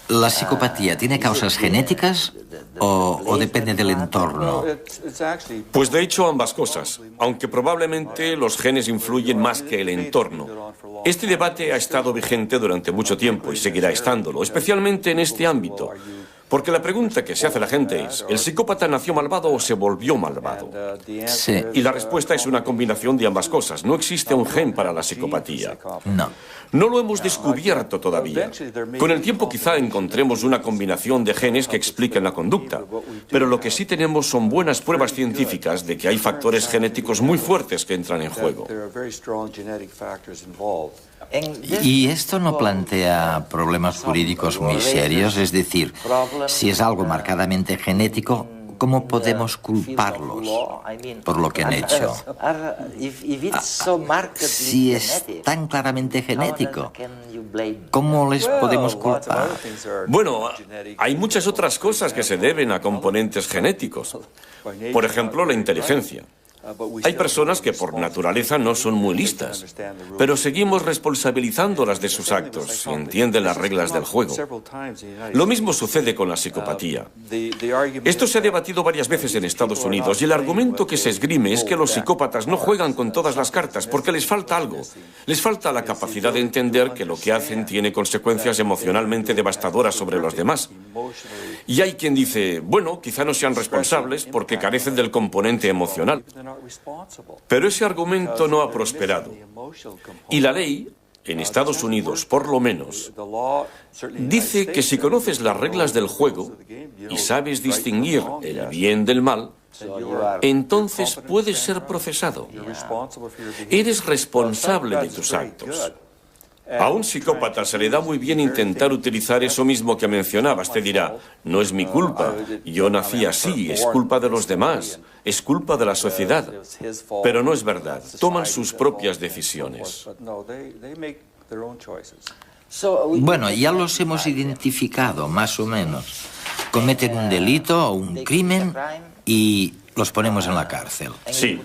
¿La psicopatía tiene causas genéticas o depende del entorno? Pues de hecho ambas cosas, aunque probablemente los genes influyen más que el entorno. Este debate ha estado vigente durante mucho tiempo y seguirá estándolo, especialmente en este ámbito. Porque la pregunta que se hace la gente es, ¿el psicópata nació malvado o se volvió malvado? Sí. Y la respuesta es una combinación de ambas cosas. No existe un gen para la psicopatía. No. No lo hemos descubierto todavía. Con el tiempo quizá encontremos una combinación de genes que expliquen la conducta. Pero lo que sí tenemos son buenas pruebas científicas de que hay factores genéticos muy fuertes que entran en juego. ¿Y esto no plantea problemas jurídicos muy serios? Es decir, si es algo marcadamente genético, ¿cómo podemos culparlos por lo que han hecho? Si es tan claramente genético, ¿cómo les podemos culpar? Bueno, hay muchas otras cosas que se deben a componentes genéticos. Por ejemplo, la inteligencia. Hay personas que por naturaleza no son muy listas, pero seguimos responsabilizándolas de sus actos y entienden las reglas del juego. Lo mismo sucede con la psicopatía. Esto se ha debatido varias veces en Estados Unidos y el argumento que se esgrime es que los psicópatas no juegan con todas las cartas porque les falta algo. Les falta la capacidad de entender que lo que hacen tiene consecuencias emocionalmente devastadoras sobre los demás. Y hay quien dice, bueno, quizá no sean responsables porque carecen del componente emocional. Pero ese argumento no ha prosperado. Y la ley, en Estados Unidos por lo menos, dice que si conoces las reglas del juego y sabes distinguir el bien del mal, entonces puedes ser procesado. Eres responsable de tus actos. A un psicópata se le da muy bien intentar utilizar eso mismo que mencionabas. Te dirá, no es mi culpa, yo nací así, es culpa de los demás, es culpa de la sociedad. Pero no es verdad, toman sus propias decisiones. Bueno, ya los hemos identificado, más o menos. Cometen un delito o un crimen y los ponemos en la cárcel. Sí.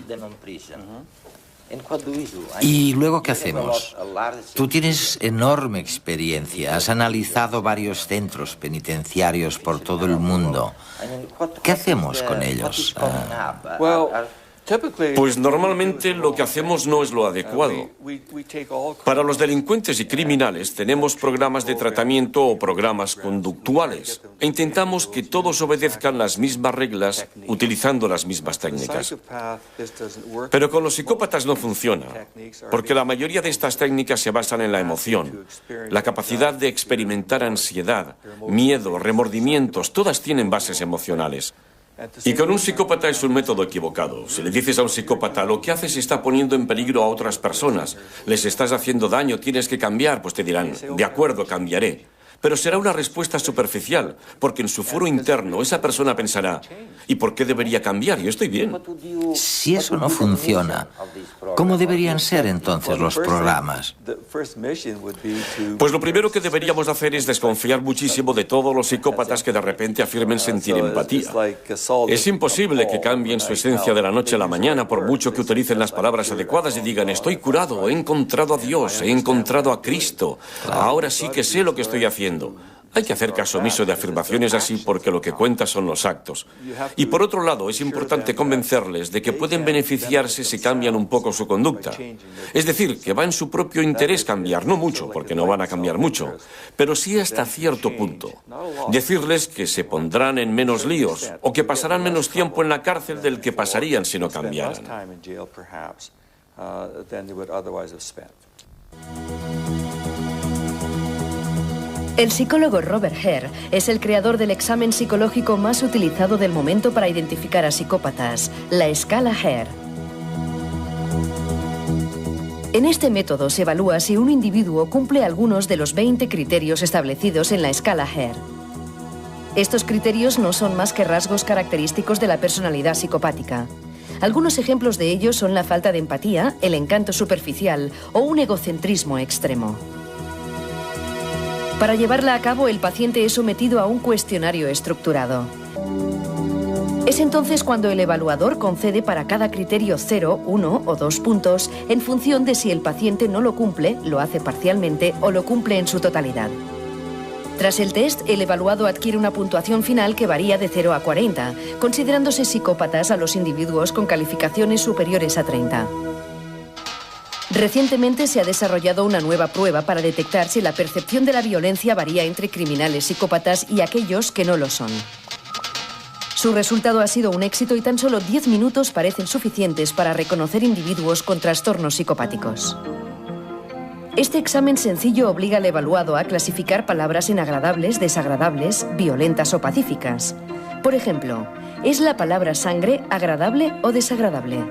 ¿Y luego qué hacemos? Tú tienes enorme experiencia, has analizado varios centros penitenciarios por todo el mundo. ¿Qué hacemos con ellos? Pues normalmente lo que hacemos no es lo adecuado. Para los delincuentes y criminales tenemos programas de tratamiento o programas conductuales e intentamos que todos obedezcan las mismas reglas utilizando las mismas técnicas. Pero con los psicópatas no funciona, porque la mayoría de estas técnicas se basan en la emoción, la capacidad de experimentar ansiedad, miedo, remordimientos, todas tienen bases emocionales. Y con un psicópata es un método equivocado. Si le dices a un psicópata, lo que haces está poniendo en peligro a otras personas, les estás haciendo daño, tienes que cambiar, pues te dirán, de acuerdo, cambiaré. Pero será una respuesta superficial, porque en su foro interno esa persona pensará, ¿y por qué debería cambiar? Yo estoy bien. Si eso no funciona, ¿cómo deberían ser entonces los programas? Pues lo primero que deberíamos hacer es desconfiar muchísimo de todos los psicópatas que de repente afirmen sentir empatía. Es imposible que cambien su esencia de la noche a la mañana por mucho que utilicen las palabras adecuadas y digan, estoy curado, he encontrado a Dios, he encontrado a Cristo, ahora sí que sé lo que estoy haciendo. Hay que hacer caso omiso de afirmaciones así porque lo que cuenta son los actos. Y por otro lado, es importante convencerles de que pueden beneficiarse si cambian un poco su conducta. Es decir, que va en su propio interés cambiar, no mucho, porque no van a cambiar mucho, pero sí hasta cierto punto. Decirles que se pondrán en menos líos o que pasarán menos tiempo en la cárcel del que pasarían si no cambiaran. El psicólogo Robert Hare es el creador del examen psicológico más utilizado del momento para identificar a psicópatas, la escala Hare. En este método se evalúa si un individuo cumple algunos de los 20 criterios establecidos en la escala Hare. Estos criterios no son más que rasgos característicos de la personalidad psicopática. Algunos ejemplos de ellos son la falta de empatía, el encanto superficial o un egocentrismo extremo. Para llevarla a cabo, el paciente es sometido a un cuestionario estructurado. Es entonces cuando el evaluador concede para cada criterio 0, 1 o 2 puntos en función de si el paciente no lo cumple, lo hace parcialmente o lo cumple en su totalidad. Tras el test, el evaluado adquiere una puntuación final que varía de 0 a 40, considerándose psicópatas a los individuos con calificaciones superiores a 30. Recientemente se ha desarrollado una nueva prueba para detectar si la percepción de la violencia varía entre criminales psicópatas y aquellos que no lo son. Su resultado ha sido un éxito y tan solo 10 minutos parecen suficientes para reconocer individuos con trastornos psicopáticos. Este examen sencillo obliga al evaluado a clasificar palabras en agradables, desagradables, violentas o pacíficas. Por ejemplo, ¿es la palabra sangre agradable o desagradable?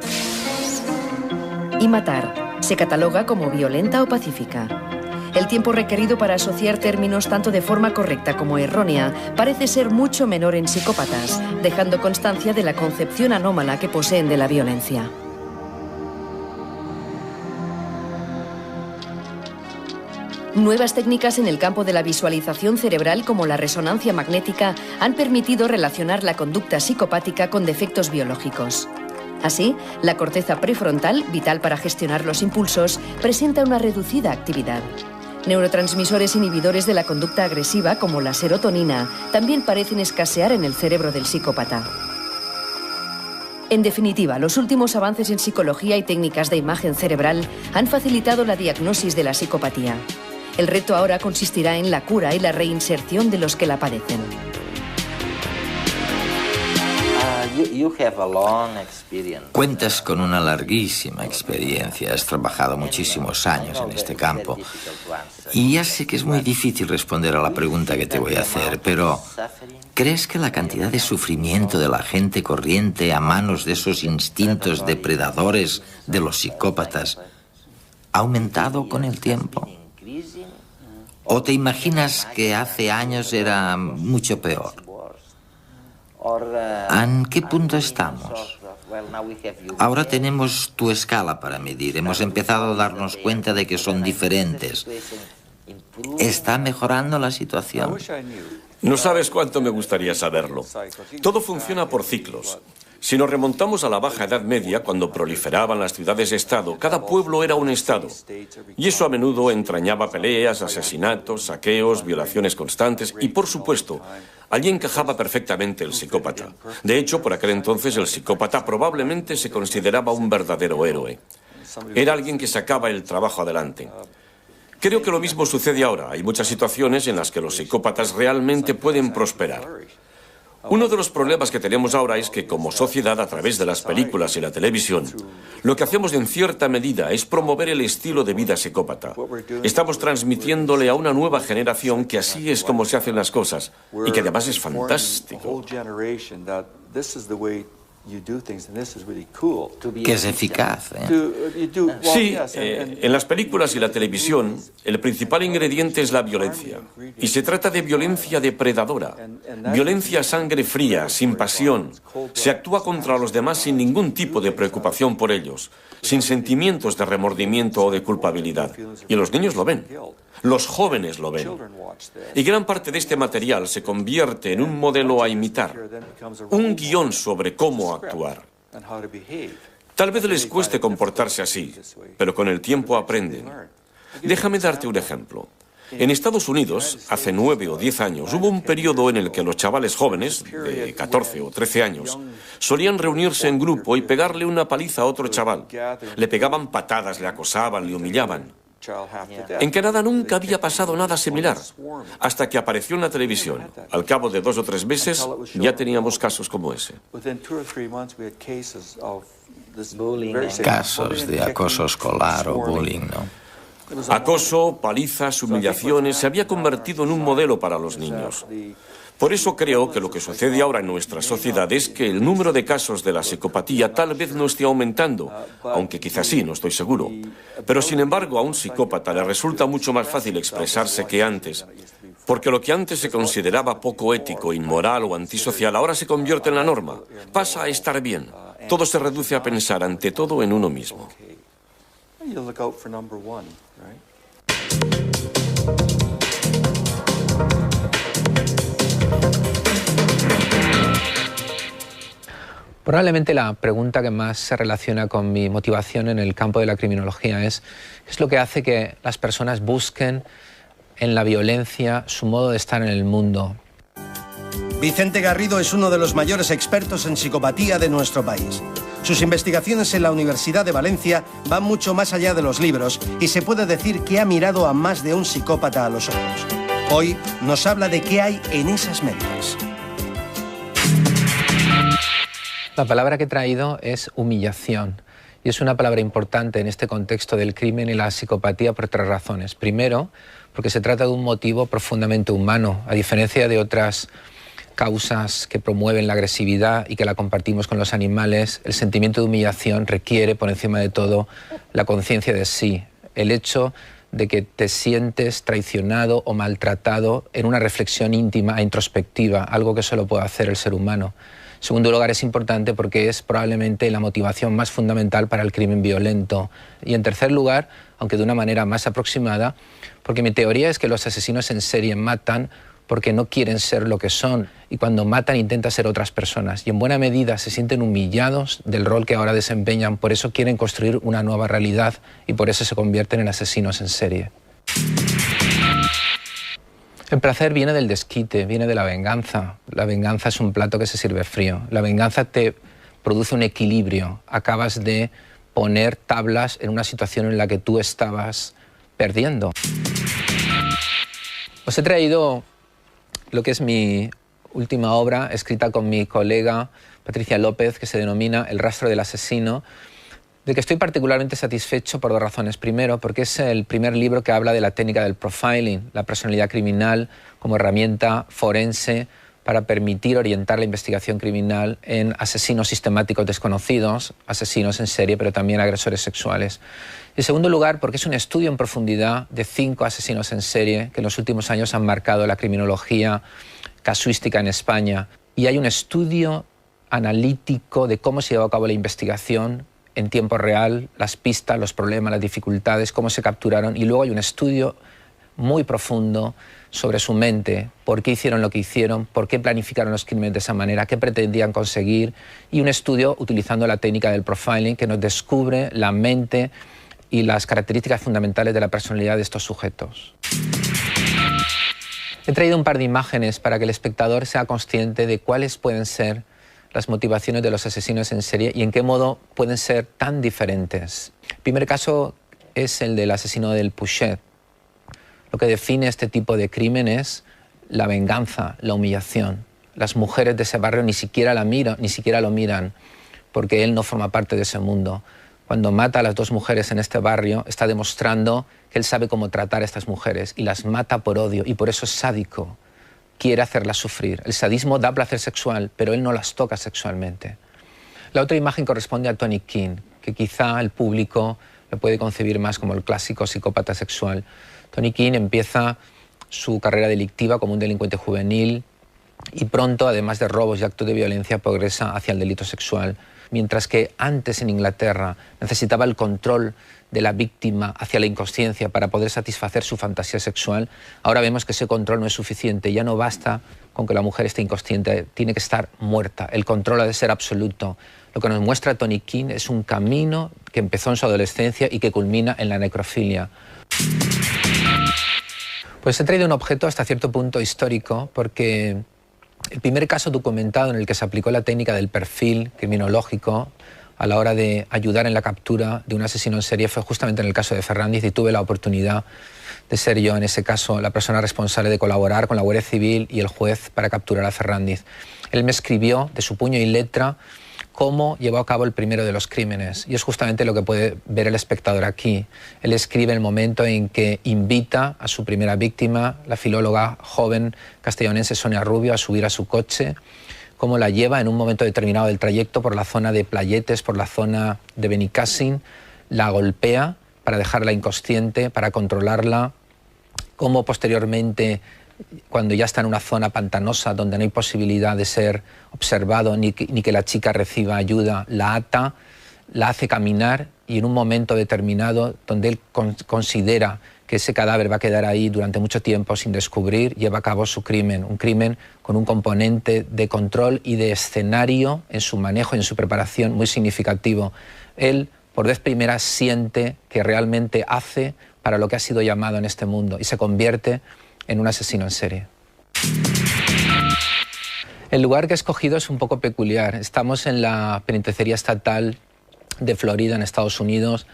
Y matar, ¿se cataloga como violenta o pacífica? El tiempo requerido para asociar términos tanto de forma correcta como errónea parece ser mucho menor en psicópatas, dejando constancia de la concepción anómala que poseen de la violencia. Nuevas técnicas en el campo de la visualización cerebral como la resonancia magnética han permitido relacionar la conducta psicopática con defectos biológicos. Así, la corteza prefrontal, vital para gestionar los impulsos, presenta una reducida actividad. Neurotransmisores inhibidores de la conducta agresiva, como la serotonina, también parecen escasear en el cerebro del psicópata. En definitiva, los últimos avances en psicología y técnicas de imagen cerebral han facilitado la diagnosis de la psicopatía. El reto ahora consistirá en la cura y la reinserción de los que la padecen. Cuentas con una larguísima experiencia, has trabajado muchísimos años en este campo. Y ya sé que es muy difícil responder a la pregunta que te voy a hacer, pero ¿crees que la cantidad de sufrimiento de la gente corriente a manos de esos instintos depredadores de los psicópatas ha aumentado con el tiempo? ¿O te imaginas que hace años era mucho peor? ¿En qué punto estamos? Ahora tenemos tu escala para medir. Hemos empezado a darnos cuenta de que son diferentes. ¿Está mejorando la situación? No sabes cuánto me gustaría saberlo. Todo funciona por ciclos. Si nos remontamos a la Baja Edad Media, cuando proliferaban las ciudades-estado, cada pueblo era un estado. Y eso a menudo entrañaba peleas, asesinatos, saqueos, violaciones constantes y, por supuesto, allí encajaba perfectamente el psicópata. De hecho, por aquel entonces el psicópata probablemente se consideraba un verdadero héroe. Era alguien que sacaba el trabajo adelante. Creo que lo mismo sucede ahora. Hay muchas situaciones en las que los psicópatas realmente pueden prosperar. Uno de los problemas que tenemos ahora es que, como sociedad, a través de las películas y la televisión, lo que hacemos en cierta medida es promover el estilo de vida psicópata. Estamos transmitiéndole a una nueva generación que así es como se hacen las cosas y que además es fantástico. Que es eficaz, Sí, en las películas y la televisión, el principal ingrediente es la violencia. Y se trata de violencia depredadora. Violencia a sangre fría, sin pasión. Se actúa contra los demás sin ningún tipo de preocupación por ellos, sin sentimientos de remordimiento o de culpabilidad. Y los niños lo ven. Los jóvenes lo ven. Y gran parte de este material se convierte en un modelo a imitar, un guión sobre cómo actuar. Tal vez les cueste comportarse así, pero con el tiempo aprenden. Déjame darte un ejemplo. En Estados Unidos, hace 9 o 10 años, hubo un periodo en el que los chavales jóvenes, de 14 o 13 años, solían reunirse en grupo y pegarle una paliza a otro chaval. Le pegaban patadas, le acosaban, le humillaban. En Canadá nunca había pasado nada similar, hasta que apareció en la televisión. Al cabo de 2 o 3 meses ya teníamos casos como ese. Casos de acoso escolar o bullying, ¿no? Acoso, palizas, humillaciones, se había convertido en un modelo para los niños. Por eso creo que lo que sucede ahora en nuestra sociedad es que el número de casos de la psicopatía tal vez no esté aumentando, aunque quizás sí, no estoy seguro. Pero sin embargo a un psicópata le resulta mucho más fácil expresarse que antes, porque lo que antes se consideraba poco ético, inmoral o antisocial ahora se convierte en la norma. Pasa a estar bien. Todo se reduce a pensar ante todo en uno mismo. Probablemente la pregunta que más se relaciona con mi motivación en el campo de la criminología es ¿qué es lo que hace que las personas busquen en la violencia, su modo de estar en el mundo. Vicente Garrido es uno de los mayores expertos en psicopatía de nuestro país. Sus investigaciones en la Universidad de Valencia van mucho más allá de los libros y se puede decir que ha mirado a más de un psicópata a los ojos. Hoy nos habla de qué hay en esas mentes. La palabra que he traído es humillación. Y es una palabra importante en este contexto del crimen y la psicopatía por 3 razones. Primero, porque se trata de un motivo profundamente humano, a diferencia de otras causas que promueven la agresividad y que la compartimos con los animales. El sentimiento de humillación requiere, por encima de todo, la conciencia de sí. El hecho de que te sientes traicionado o maltratado en una reflexión íntima e introspectiva, algo que solo puede hacer el ser humano. En segundo lugar, es importante porque es probablemente la motivación más fundamental para el crimen violento. Y en tercer lugar, aunque de una manera más aproximada, porque mi teoría es que los asesinos en serie matan porque no quieren ser lo que son, y cuando matan intentan ser otras personas, y en buena medida se sienten humillados del rol que ahora desempeñan, por eso quieren construir una nueva realidad y por eso se convierten en asesinos en serie. El placer viene del desquite, viene de la venganza. La venganza es un plato que se sirve frío. La venganza te produce un equilibrio. Acabas de poner tablas en una situación en la que tú estabas perdiendo. Os he traído lo que es mi última obra, escrita con mi colega Patricia López, que se denomina El rastro del asesino, de que estoy particularmente satisfecho por 2 razones. Primero, porque es el primer libro que habla de la técnica del profiling, la personalidad criminal como herramienta forense para permitir orientar la investigación criminal en asesinos sistemáticos desconocidos, asesinos en serie, pero también agresores sexuales. Y en segundo lugar, porque es un estudio en profundidad de 5 asesinos en serie que en los últimos años han marcado la criminología casuística en España. Y hay un estudio analítico de cómo se llevó a cabo la investigación en tiempo real, las pistas, los problemas, las dificultades, cómo se capturaron. Y luego hay un estudio muy profundo sobre su mente, por qué hicieron lo que hicieron, por qué planificaron los crímenes de esa manera, qué pretendían conseguir, y un estudio utilizando la técnica del profiling que nos descubre la mente y las características fundamentales de la personalidad de estos sujetos. He traído un par de imágenes para que el espectador sea consciente de cuáles pueden ser las motivaciones de los asesinos en serie y en qué modo pueden ser tan diferentes. El primer caso es el del asesino del Pouchet. Lo que define este tipo de crimen es la venganza, la humillación. Las mujeres de ese barrio ni siquiera lo miran, porque él no forma parte de ese mundo. Cuando mata a las 2 mujeres en este barrio, está demostrando que él sabe cómo tratar a estas mujeres y las mata por odio, y por eso es sádico. Quiere hacerlas sufrir. El sadismo da placer sexual, pero él no las toca sexualmente. La otra imagen corresponde a Tony King, que quizá el público lo puede concebir más como el clásico psicópata sexual. Tony King empieza su carrera delictiva como un delincuente juvenil y pronto, además de robos y actos de violencia, progresa hacia el delito sexual. Mientras que antes en Inglaterra necesitaba el control de la víctima hacia la inconsciencia para poder satisfacer su fantasía sexual, ahora vemos que ese control no es suficiente. Ya no basta con que la mujer esté inconsciente, tiene que estar muerta. El control ha de ser absoluto. Lo que nos muestra Tony King es un camino que empezó en su adolescencia y que culmina en la necrofilia. Pues he traído un objeto hasta cierto punto histórico porque el primer caso documentado en el que se aplicó la técnica del perfil criminológico a la hora de ayudar en la captura de un asesino en serie fue justamente en el caso de Ferrandiz, y tuve la oportunidad de ser yo en ese caso la persona responsable de colaborar con la Guardia Civil y el juez para capturar a Ferrandiz. Él me escribió de su puño y letra cómo llevó a cabo el primero de los crímenes, y es justamente lo que puede ver el espectador aquí. Él escribe el momento en que invita a su primera víctima, la filóloga joven castellonense Sonia Rubio, a subir a su coche, cómo la lleva en un momento determinado del trayecto por la zona de Playetes, por la zona de Benicàssim, la golpea para dejarla inconsciente, para controlarla, cómo posteriormente, cuando ya está en una zona pantanosa donde no hay posibilidad de ser observado ni que la chica reciba ayuda, la ata, la hace caminar, y en un momento determinado donde él considera que ese cadáver va a quedar ahí durante mucho tiempo sin descubrir, lleva a cabo su crimen, un crimen con un componente de control y de escenario en su manejo y en su preparación muy significativo. Él, por vez primera, siente que realmente hace para lo que ha sido llamado en este mundo y se convierte en un asesino en serie. El lugar que he escogido es un poco peculiar. Estamos en la penitenciaría estatal de Florida, en Estados Unidos,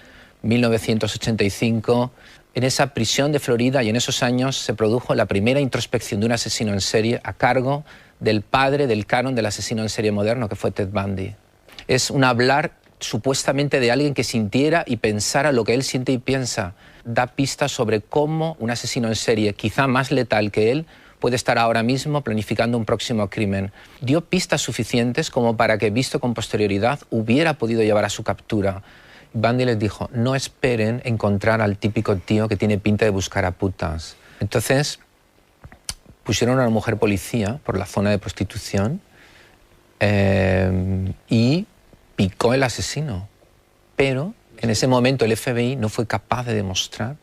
1985. En esa prisión de Florida y en esos años se produjo la primera introspección de un asesino en serie a cargo del padre del canon del asesino en serie moderno, que fue Ted Bundy. Es un hablar supuestamente de alguien que sintiera y pensara lo que él siente y piensa. Da pistas sobre cómo un asesino en serie, quizá más letal que él, puede estar ahora mismo planificando un próximo crimen. Dio pistas suficientes como para que, visto con posterioridad, hubiera podido llevar a su captura. Bundy les dijo, no esperen encontrar al típico tío que tiene pinta de buscar a putas. Entonces pusieron a una mujer policía por la zona de prostitución y picó el asesino. Pero en ese momento el FBI no fue capaz de demostrar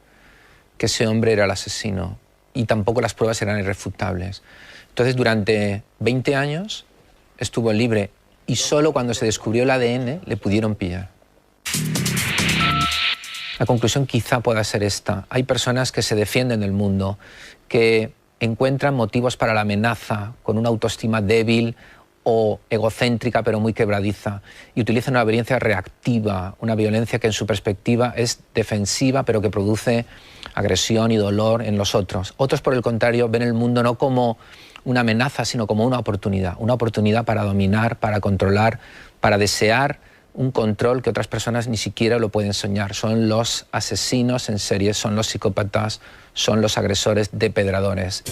que ese hombre era el asesino y tampoco las pruebas eran irrefutables. Entonces durante 20 años estuvo libre y solo cuando se descubrió el ADN le pudieron pillar. La conclusión quizá pueda ser esta. Hay personas que se defienden del mundo, que encuentran motivos para la amenaza con una autoestima débil o egocéntrica pero muy quebradiza y utilizan una violencia reactiva, una violencia que en su perspectiva es defensiva pero que produce agresión y dolor en los otros. Otros, por el contrario, ven el mundo no como una amenaza sino como una oportunidad para dominar, para controlar, para desear un control que otras personas ni siquiera lo pueden soñar. Son los asesinos en serie, son los psicópatas, son los agresores depredadores.